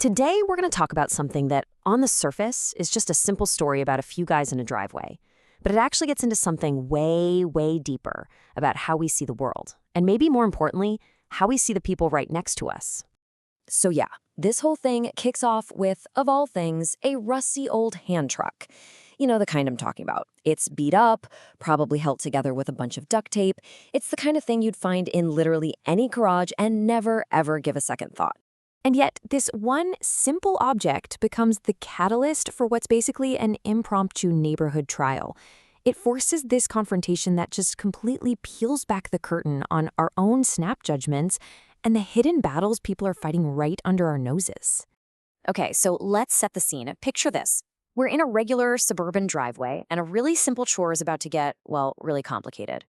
Today, we're going to talk about something that, on the surface, is just a simple story about a few guys in a driveway. But it actually gets into something way, way deeper about how we see the world. And maybe more importantly, how we see the people right next to us. So yeah, this whole thing kicks off with, of all things, a rusty old hand truck. You know, the kind I'm talking about. It's beat up, probably held together with a bunch of duct tape. It's the kind of thing you'd find in literally any garage and never, ever give a second thought. And yet, this one simple object becomes the catalyst for what's basically an impromptu neighborhood trial. It forces this confrontation that just completely peels back the curtain on our own snap judgments and the hidden battles people are fighting right under our noses. Okay, so let's set the scene. Picture this. We're in a regular suburban driveway, and a really simple chore is about to get, well, really complicated.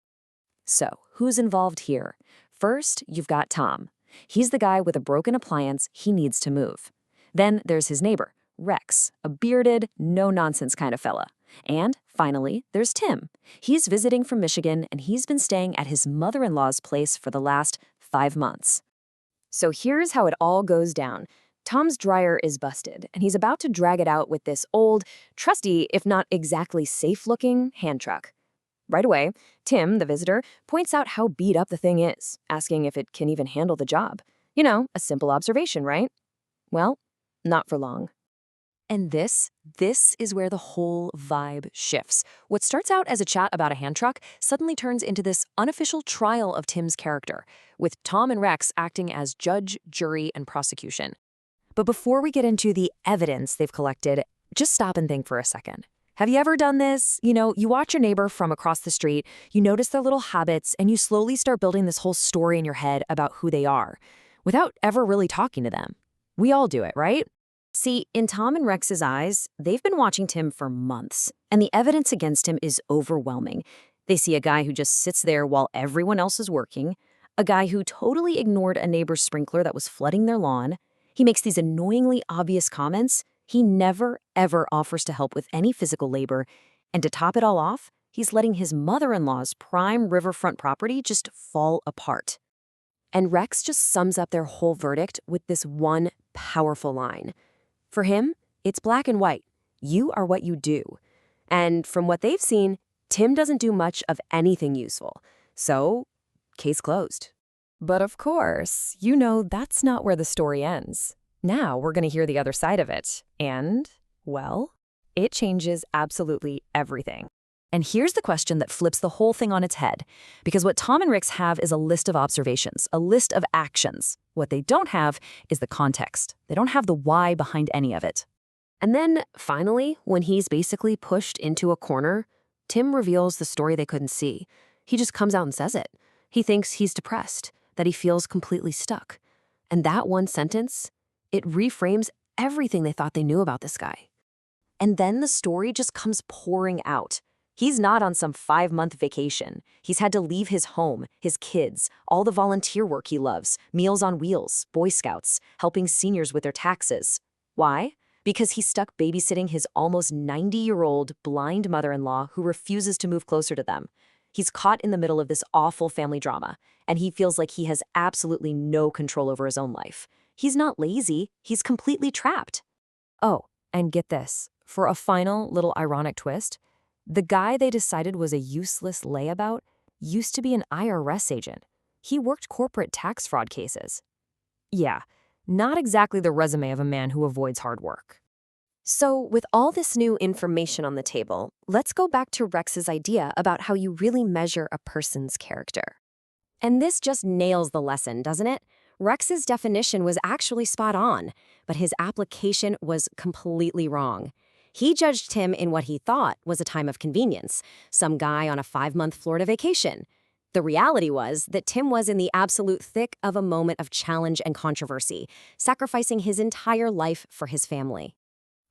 So, who's involved here? First, you've got Tom. He's the guy with a broken appliance he needs to move. Then there's his neighbor, Rex, a bearded, no-nonsense kind of fella. And finally, there's Tim. He's visiting from Michigan, and he's been staying at his mother-in-law's place for the last 5 months. So here's how it all goes down. Tom's dryer is busted, and he's about to drag it out with this old, trusty, if not exactly safe-looking, hand truck. Right away, Tim, the visitor, points out how beat up the thing is, asking if it can even handle the job. You know, a simple observation, right? Well, not for long. And this is where the whole vibe shifts. What starts out as a chat about a hand truck suddenly turns into this unofficial trial of Tim's character, with Tom and Rex acting as judge, jury, and prosecution. But before we get into the evidence they've collected, just stop and think for a second. Have you ever done this? You know, you watch your neighbor from across the street, you notice their little habits, and you slowly start building this whole story in your head about who they are, without ever really talking to them. We all do it, right? See, in Tom and Rex's eyes, they've been watching Tim for months, and the evidence against him is overwhelming. They see a guy who just sits there while everyone else is working, a guy who totally ignored a neighbor's sprinkler that was flooding their lawn. He makes these annoyingly obvious comments. He never, ever offers to help with any physical labor. And to top it all off, he's letting his mother-in-law's prime riverfront property just fall apart. And Rex just sums up their whole verdict with this one powerful line. For him, it's black and white. You are what you do. And from what they've seen, Tim doesn't do much of anything useful. So, case closed. But of course, you know that's not where the story ends. Now we're going to hear the other side of it. And, well, it changes absolutely everything. And here's the question that flips the whole thing on its head. Because what Tom and Rex have is a list of observations, a list of actions. What they don't have is the context. They don't have the why behind any of it. And then, finally, when he's basically pushed into a corner, Tim reveals the story they couldn't see. He just comes out and says it. He thinks he's depressed, that he feels completely stuck. And that one sentence, it reframes everything they thought they knew about this guy. And then the story just comes pouring out. He's not on some 5-month vacation. He's had to leave his home, his kids, all the volunteer work he loves, Meals on Wheels, Boy Scouts, helping seniors with their taxes. Why? Because he's stuck babysitting his almost 90-year-old blind mother-in-law who refuses to move closer to them. He's caught in the middle of this awful family drama, and he feels like he has absolutely no control over his own life. He's not lazy, he's completely trapped. Oh, and get this, for a final little ironic twist, the guy they decided was a useless layabout used to be an IRS agent. He worked corporate tax fraud cases. Yeah, not exactly the resume of a man who avoids hard work. So, with all this new information on the table, let's go back to Rex's idea about how you really measure a person's character. And this just nails the lesson, doesn't it? Rex's definition was actually spot on, but his application was completely wrong. He judged Tim in what he thought was a time of convenience, some guy on a 5-month Florida vacation. The reality was that Tim was in the absolute thick of a moment of challenge and controversy, sacrificing his entire life for his family.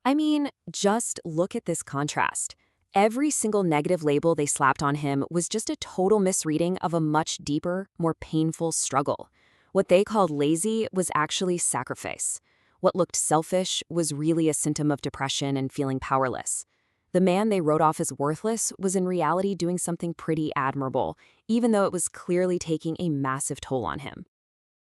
I mean, just look at this contrast. Every single negative label they slapped on him was just a total misreading of a much deeper, more painful struggle. What they called lazy was actually sacrifice. What looked selfish was really a symptom of depression and feeling powerless. The man they wrote off as worthless was in reality doing something pretty admirable, even though it was clearly taking a massive toll on him.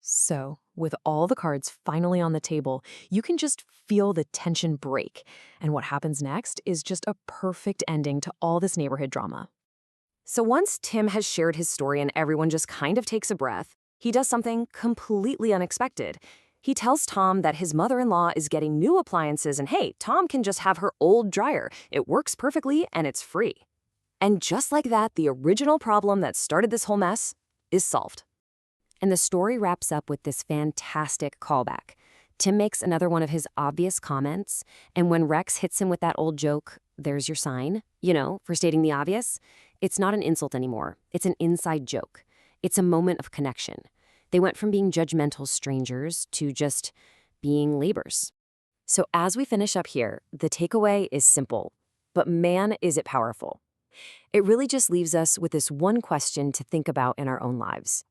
So, With all the cards finally on the table, you can just feel the tension break. And what happens next is just a perfect ending to all this neighborhood drama. So once Tim has shared his story and everyone just kind of takes a breath, he does something completely unexpected. He tells Tom that his mother-in-law is getting new appliances and hey, Tom can just have her old dryer. It works perfectly and it's free. And just like that, the original problem that started this whole mess is solved. And the story wraps up with this fantastic callback. Tim makes another one of his obvious comments, and when Rex hits him with that old joke, there's your sign, for stating the obvious, it's not an insult anymore. It's an inside joke. It's a moment of connection. They went from being judgmental strangers to just being neighbors. So as we finish up here, the takeaway is simple, but man, is it powerful. It really just leaves us with this one question to think about in our own lives.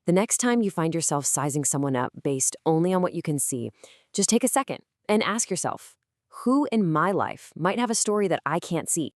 The next time you find yourself sizing someone up based only on what you can see, just take a second and ask yourself, who in my life might have a story that I can't see?